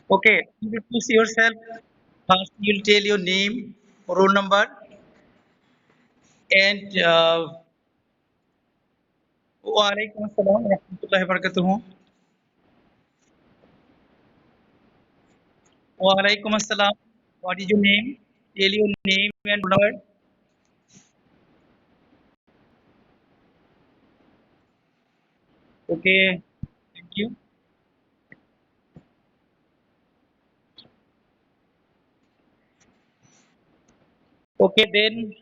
Okay, introduce yourself. First, you'll tell your name, roll number, and Walaikum Assalam wa rahmatullahi wa barakatuh. Walaikum Assalam. What is your name? Tell your name and roll number. Okay, thank you. Okay, then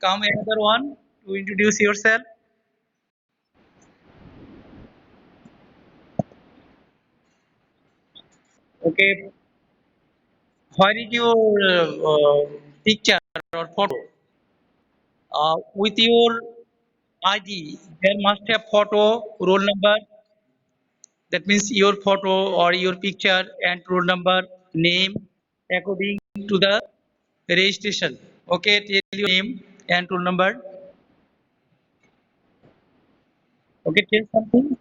come another one to introduce yourself. Okay, what is your picture or photo? With your ID, there must have photo, roll number. That means your photo or your picture and roll number, name according to the registration. Okay, tell your name and roll number. Okay, tell something.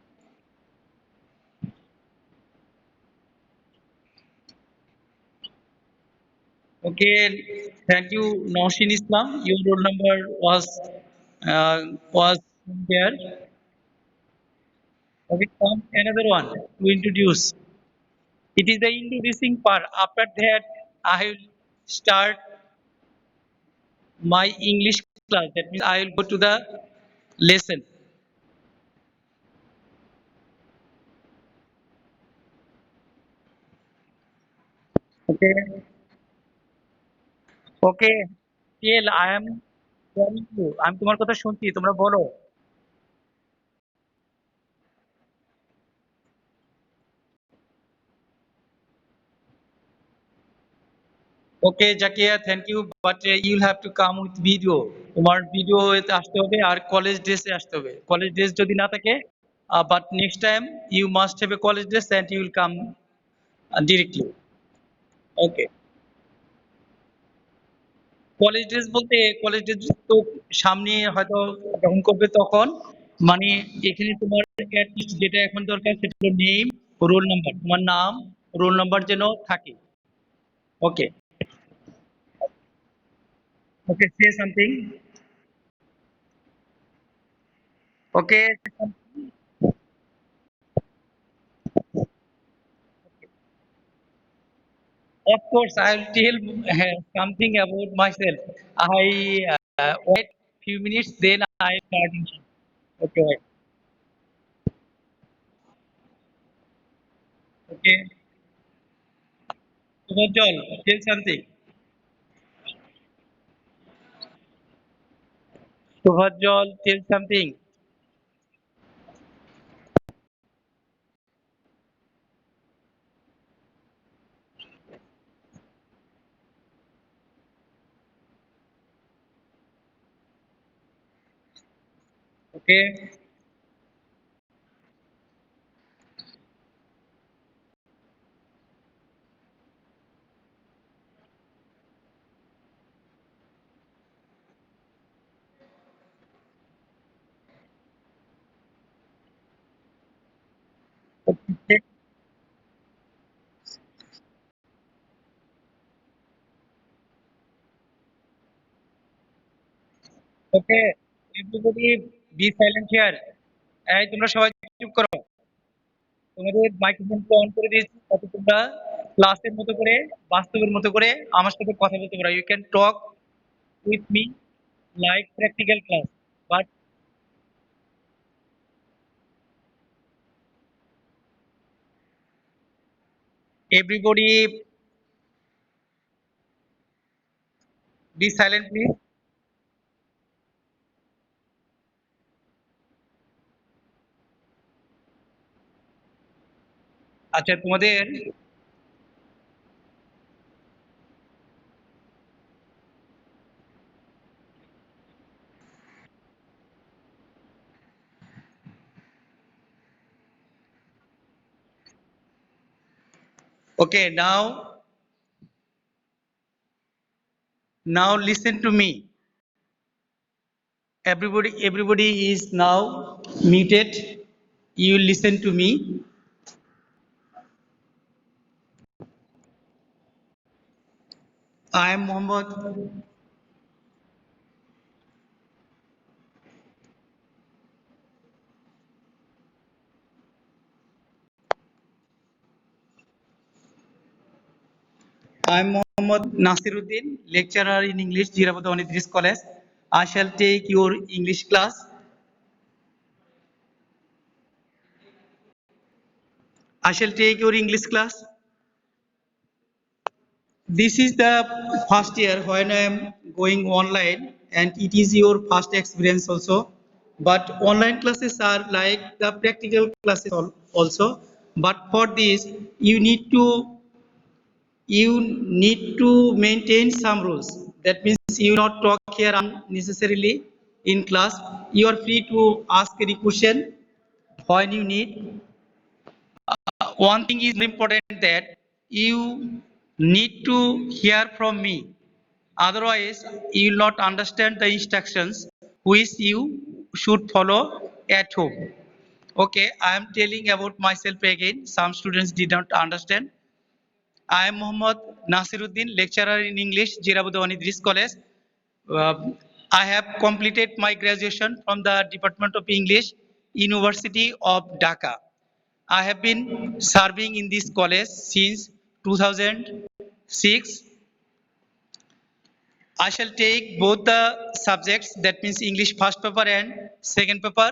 Okay, thank you, Noshin Islam. Your roll number was there. Okay, come another one to introduce. It is the introducing part. After that, I will start my English class. That means I will go to the lesson. Okay. Okay tell I am hearing you আমি তোমার কথা শুনছি তোমরা বলো okay Zakia thank you but you have to come with video তোমার video এতে আসতে হবে আর কলেজ ড্রেসে আসতে হবে কলেজ ড্রেস যদি না থাকে but next time you must have a college dress and you will come directly okay college dress বলতে কলেজ ড্রেস তো সামনে হয়তো গ্রহণ করবে তখন মানে এখানে তোমার at least যেটা এখন দরকার সেটা হলো নেম রোল নাম্বার তোমার নাম রোল নাম্বার যেন থাকে ওকে Okay, say something. Okay, of course, I'll tell something about myself. I wait few minutes, then I starting. Okay, wait. Okay. Subhajol, tell something. Subhajol, tell something. Okay. Okay. Okay. Everybody, be silent here. এই তোমরা সবাই চুপ করো তোমাদের microphone on করে দিয়েছি যাতে তোমরা ক্লাসের মতো করে বাস্তবের মতো করে আমার সাথে কথা বলতে পারো you can talk with me like practical class but everybody be silent please আচ্ছা তোমাদের okay now listen to me everybody is now muted you listen to me I am Mohammed. I am Mohammed Nasiruddin, lecturer in English, Jirabadwan Idris College. I shall take your English class. I shall take your English class. This is the first year when I am going online, and it is your first experience also. But online classes are like the practical classes also. But for this, you need to maintain some rules. That means you not talk here unnecessarily in class. You are free to ask any question when you need. One thing is important that you need to hear from me. Otherwise, you will not understand the instructions which you should follow at home. Okay, I am telling about myself again. Some students did not understand. I am Mohammed Nasiruddin, lecturer in English, Jirabudwan Idris College. Uh, I have completed my graduation from the Department of English, University of Dhaka. I have been serving in this college since 2006. I shall take both the subjects, that means English first paper and second paper.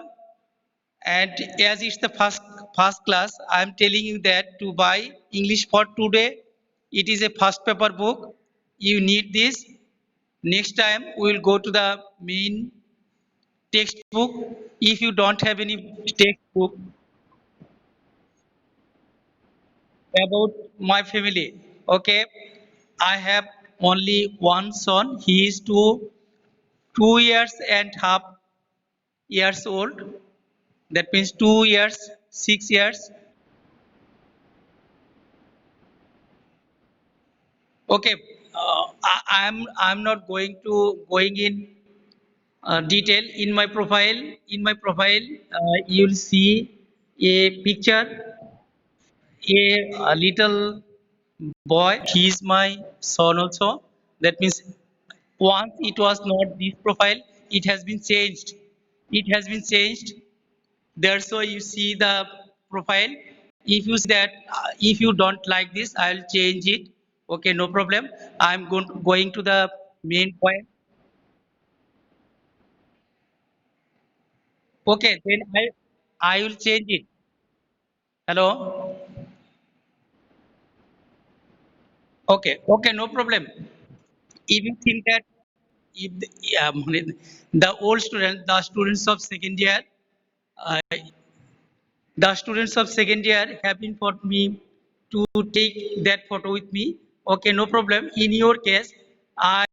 And as it's the first class, I am telling you that to buy English for today, it is a first paper book. You need this. Next time we will go to the main textbook. If you don't have any textbook, about my family, okay, I have only one son. He is 2 years and half years old. That means 2 years, 6 years. Okay, I'm not going in detail. In my profile, you'll see a picture, a little boy. He is my son also. That means once it was not this profile, it has been changed. It has been changed. That's why you see the profile. If you see that, if you don't like this, I'll change it. Okay, no problem. I'm going to the main point. Okay, then I will change it. Hello. Okay, okay, no problem. If you think that if the old student, the students of second year, uh, the students of second year have informed me to take that photo with me. Okay, no problem. In your case, I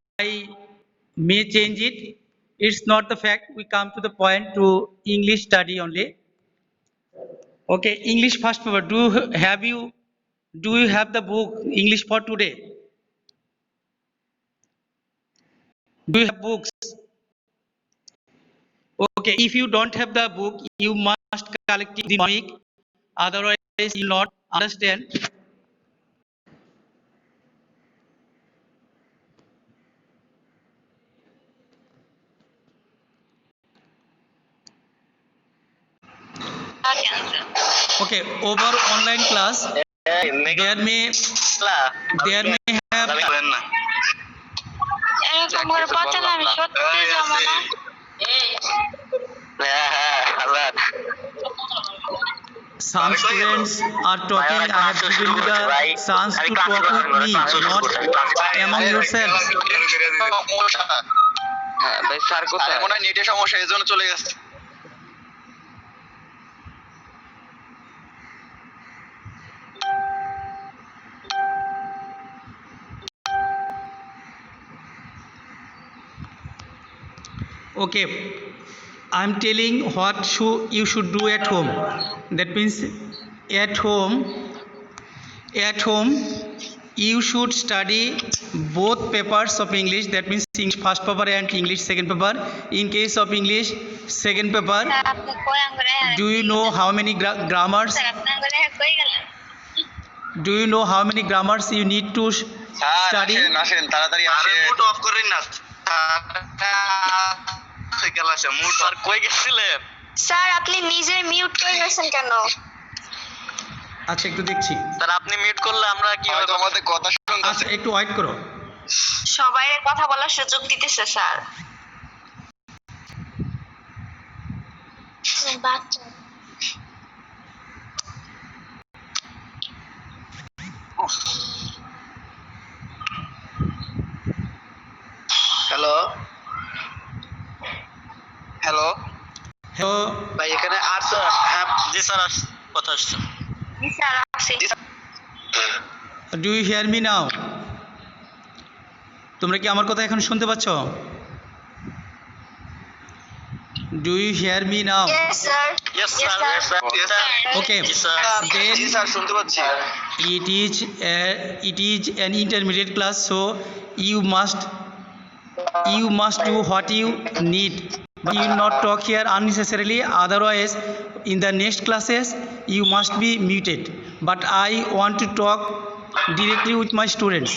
may change it. It's not the fact. We come to the point to English study only. Okay, English first paper. Do you have the book English for today? Do you have books? Okay, if you don't have the book, you must collect it this week. Otherwise, you'll not understand. Okay, over online class, there may have এরকম করে পচা না আমি সত্যি জমা না some students are talking. I have given you the chance to talk with me, not among yourselves. ভাই sir কোথায় মনে হয় নেটের সমস্যা এজন্য চলে গেছে Okay, I'm telling what you should do at home. That means at home, you should study both papers of English. That means English first paper and English second paper. In case of English second paper, do you know how many grammars? Do you know how many grammars you need to study? আসেন তাড়াতাড়ি আসেন। Mood of করেন না। ক্লাসে mood sir কই গেছিলেন? Sir আপনি নিজে মিউট করে গেছেন কেন? আচ্ছা একটু দেখছি। স্যার আপনি মিউট করলে আমরা কি হবে? আমাদের কথা শুনতে আচ্ছা একটু ওয়েট করো। সবাই কথা বলার সুযোগ দিতেছে স্যার। বাচ্চা হ্যালো হ্যালো হ্যালো ভাই এখানে আর স্যার হ্যাঁ জি স্যার কথা আসছে স্যার আসি। Do you hear me now? তোমরা কি আমার কথা এখন শুনতে পাচ্ছ? Do you hear me now? Yes sir. Yes Yes, sir sir. Yes sir okay জি স্যার Then- জি স্যার শুনতে পাচ্ছি it is an intermediate class, so you must do what you need, but you will not talk here unnecessarily, otherwise in the next classes you must be muted. But I want to talk directly with my students.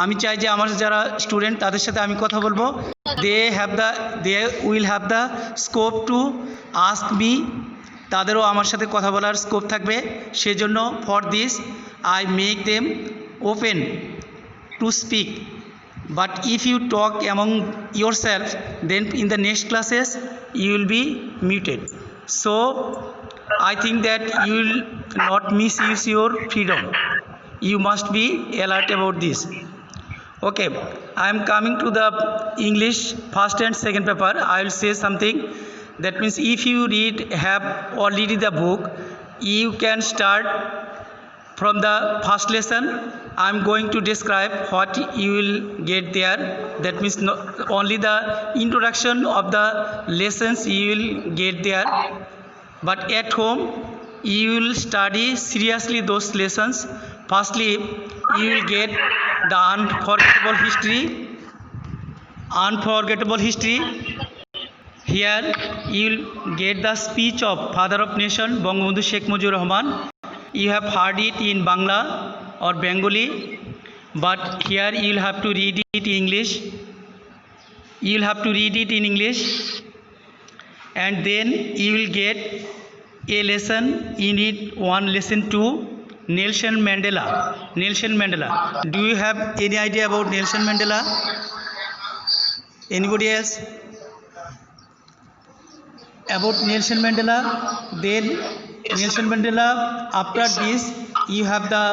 আমি চাই যে আমার যারা student তাদের সাথে আমি কথা বলবো। They will have the scope to ask me, তাদেরও আমার সাথে কথা বলার স্কোপ থাকবে। সেজন্য for this I make them open to speak, but if you talk among yourself then in the next classes you will be muted. So I think that you will not misuse your freedom. You must be alert about this. Okay, I am coming to the English first and second paper. I will say something. That means if you have already the book, you can start from the first lesson. I am going to describe what you will get there. That means only the introduction of the lessons you will get there. But at home you will study seriously those lessons. Firstly, you will get the unforgettable history. Here you will get the speech of Father of Nation Bangabandhu Sheikh Mujibur Rahman. You have heard it in Bangla or Bengali, but here you will have to read it in English. You will have to read it in English, and then you will get a lesson in it, one lesson 2, Nelson Mandela. Do you have any idea about Nelson Mandela? Anybody else? About Nelson Mandela? Then Nelson Mandela, after this you have the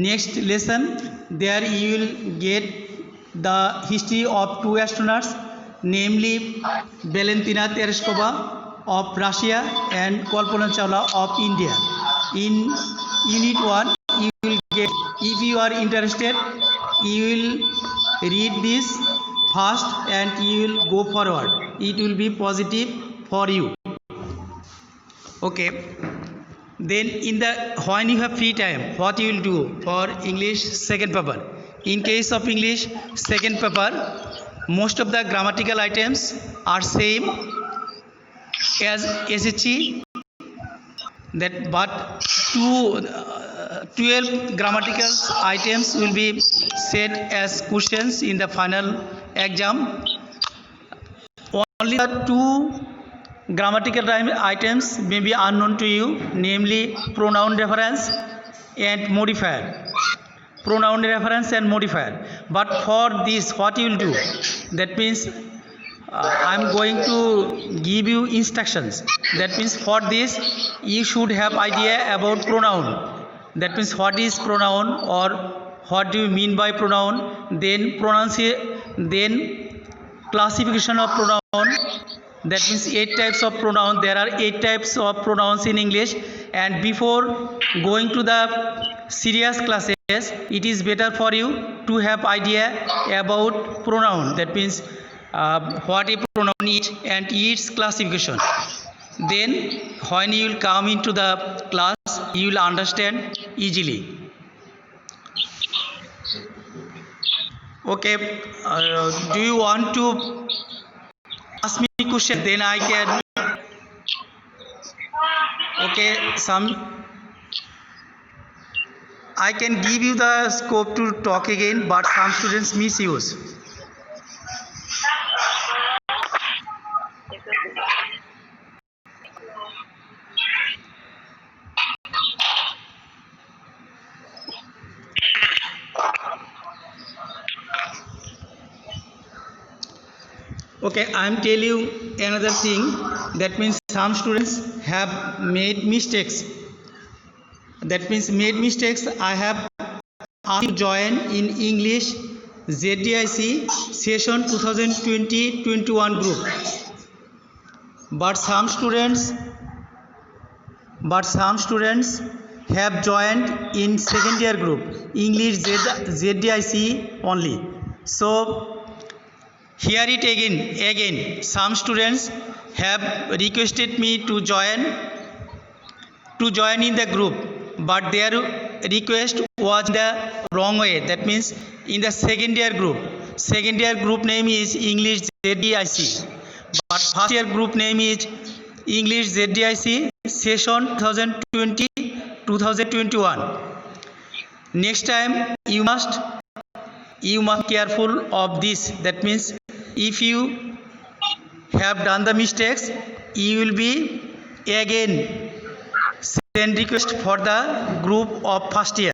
next lesson. There you will get the history of 2 astronauts, namely Valentina Tereshkova of Russia and Kalpana Chawla of India. In unit 1 you will get, if you are interested you will read this first and you will go forward. It will be positive for you. Okay, then when you have free time, what you will do for English second paper? In case of English second paper, most of the grammatical items are same as SHE, that but 12 grammatical items will be set as questions in the final exam. Only the 2 grammatical items may be unknown to you, namely pronoun reference and modifier. But for this what you will do, that means I am going to give you instructions. That means for this you should have idea about pronoun. That means what is pronoun or what do you mean by pronoun, then classification of pronoun. That means 8 types of pronoun. There are 8 types of pronouns in English, and before going to the serious classes it is better for you to have idea about pronoun. That means what a pronoun is and its classification. Then when you will come into the class you will understand easily. Okay, do you want to ask me question, then I can. Okay, I can give you the scope to talk again, but some students misuse. Okay, I'm telling you another thing. That means some students have made mistakes. That means made mistakes. I have asked to join in English ZDIC session 2020-21 group. But some students have joined in second year group English ZDIC only. So here it again some students have requested me to join in the group, but their request was in the wrong way. That means in the second year group name is English ZDIC, but first year group name is English ZDIC session 2020-2021. Next time you must careful of this. That means if you have done the mistakes, you will be again send request for the group of first year.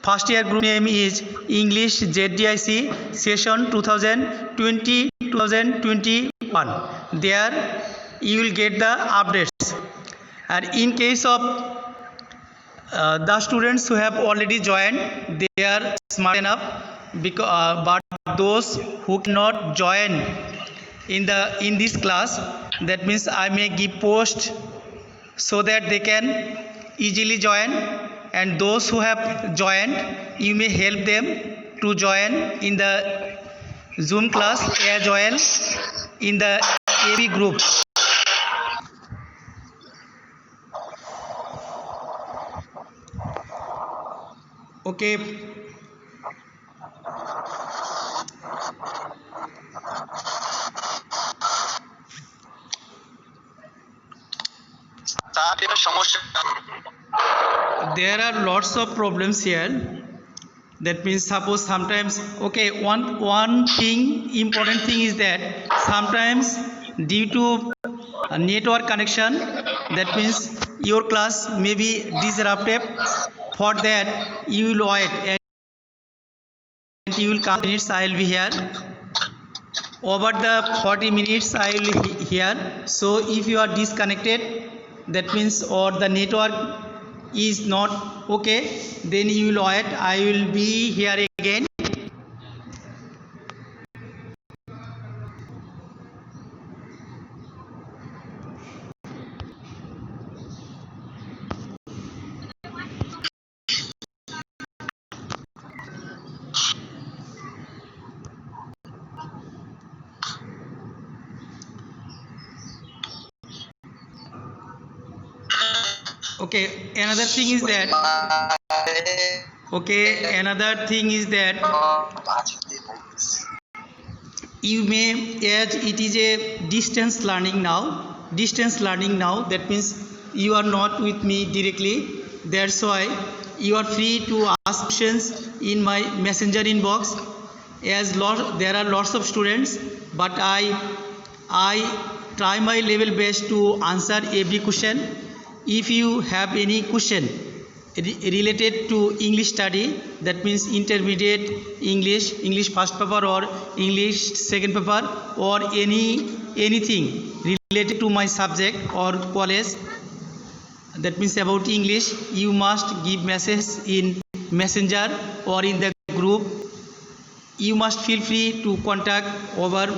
First year group name is English ZDIC session 2020-2021. There you will get the updates. And in case of the students who have already joined, they are smart enough, but those who cannot join in this class, that means I may give post so that they can easily join, and those who have joined, you may help them to join in the Zoom class as well in the AB group. Okay. There are lots of problems here. That means suppose sometimes, okay, one thing, important thing is that sometimes due to a network connection, that means your class may be disrupted. For that you will wait and you will come minutes. I will be here over the 40 minutes. I will be here. So if you are disconnected, that means or the network is not okay, then you will wait. I will be here again. Okay, another thing is that you may, as it is a distance learning now, that means you are not with me directly, that's why you are free to ask questions in my messenger inbox, as there are lots of students, but I try my level best to answer every question. If you have any question related to English study, that means intermediate English first paper or English second paper, or anything related to my subject or college, that means about English, you must give message in messenger or in the group. You must feel free to contact over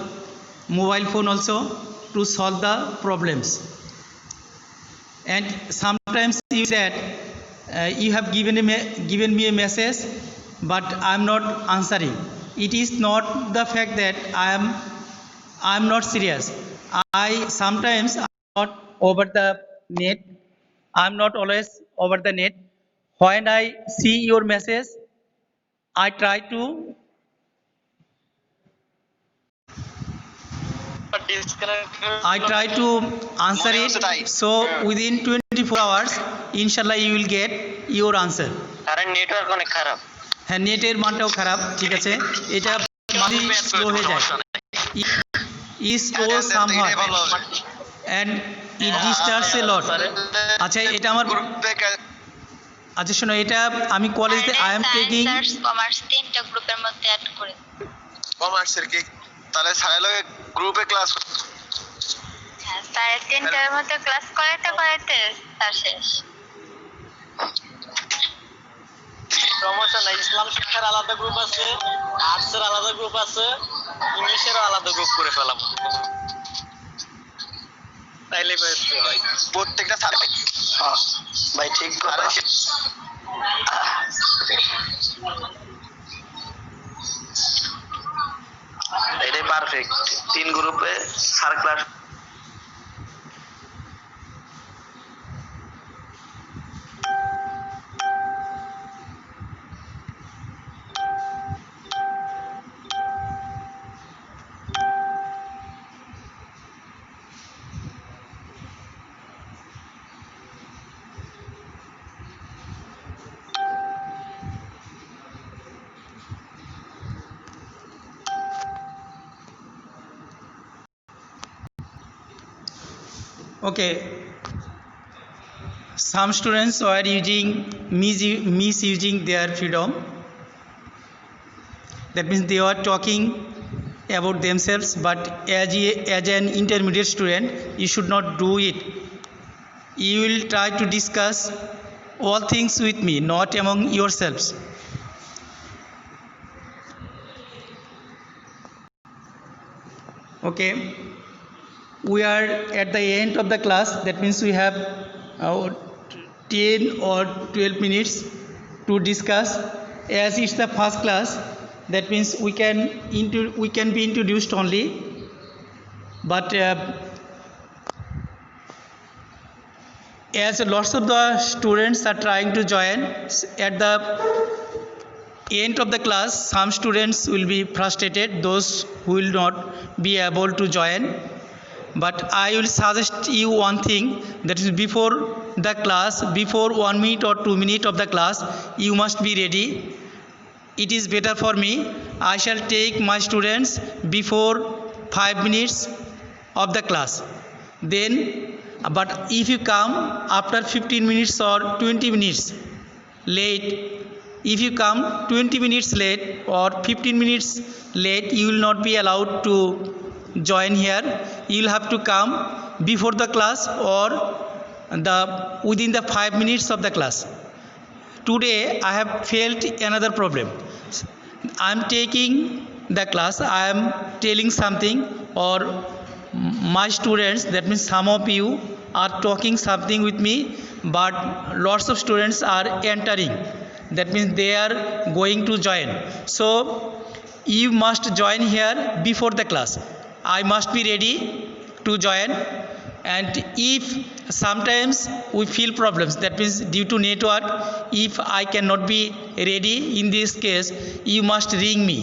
mobile phone also to solve the problems. And sometimes you said you have given me a message, but I am not answering. It is not the fact that I am not serious. I sometimes am not over the net. I am not always over the net. When I see your message, I try to answer it. So within 24 hours, inshallah, you will get your answer. আরে network অনেক খারাপ। হ্যাঁ, নেটের মানটাও খারাপ, ঠিক আছে, এটা মাঝে স্লো হয়ে যায়, is slow somewhat and it disturbs a lot. আচ্ছা, এটা আমার, আচ্ছা শোনো, এটা আমি কলেজে I am taking science commerce তিনটা গ্রুপের মধ্যে অ্যাড করে কমার্সের কি তাহলে স্যারের লগে গ্রুপে ক্লাস হ্যাঁ, সাড়ে তিনটার মধ্যে ক্লাস করাইতে করাইতে তার শেষ। সমস্যা নাই, ইসলাম শিক্ষার আলাদা গ্রুপ আছে, আর্টসের আলাদা গ্রুপ আছে, ইংলিশেরও আলাদা গ্রুপ করে ফেলাম, তাইলে হচ্ছে ভাই প্রত্যেকটা সাবজেক্ট ভাই ঠিক কথা। এটাই পারফেক্ট, 3 গ্রুপে sir class. okay. Some students were misusing their freedom. That means they were talking about themselves, but as an intermediate student, you should not do it. You will try to discuss all things with me, not among yourselves. Okay, we are at the end of the class. That means we have 10 or 12 minutes to discuss. As it's the first class, that means we can be introduced only, but as lots of the students are trying to join, at the end of the class some students will be frustrated, those who will not be able to join. But I will suggest you one thing, that is before the class, before 1 minute or 2 minutes of the class, you must be ready. It is better for me, I shall take my students before 5 minutes of the class. Then, but if you come after 15 minutes or 20 minutes late, if you come 20 minutes late or 15 minutes late, you will not be allowed to join here. You will have to come before the class or within the 5 minutes of the class. Today I have felt another problem. I am taking the class, I am telling something, or my students, that means some of you are talking something with me, but lots of students are entering, that means they are going to join. So you must join here before the class. I must be ready to join. And if sometimes we feel problems, that means due to network, if I cannot be ready, in this case you must ring me.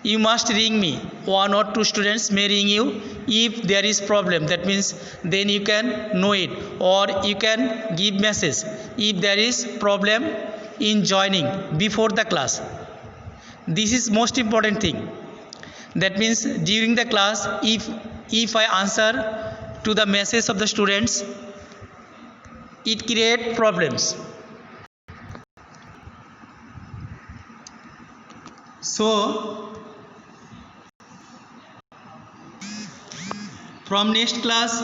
You must ring me. 1 or 2 students may ring you. If there is problem, that means then you can know it, or you can give message if there is problem in joining before the class. This is most important thing. That means during the class, if I answer to the message of the students, it create problems. So from next class,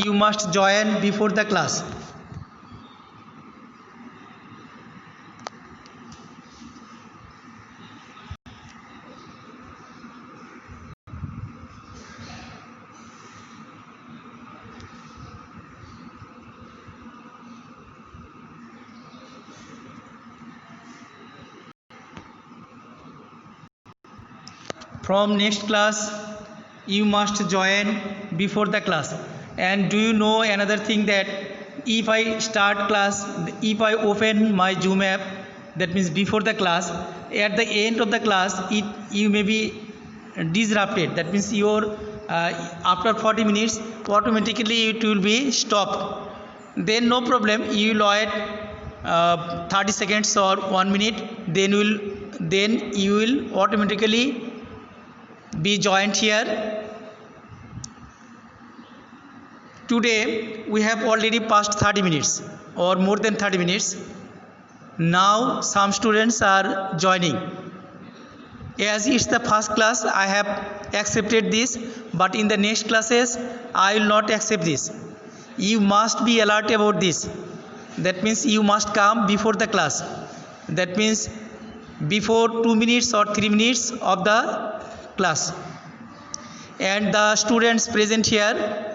you must join before the class. From next class you must join before the class. And do you know another thing, that if I start class, if I open my Zoom app that means before the class. At the end of the class, you may be disrupted, that means your after 40 minutes automatically it will be stopped. Then no problem, you will wait 30 seconds or 1 minute, then you will automatically be joined here. Today we have already passed 30 minutes or more than 30 minutes. Now some students are joining. As it's the first class, I have accepted this, but in the next classes I will not accept this. You must be alert about this. That means you must come before the class. That means before 2 minutes or 3 minutes of the class. And the students present here,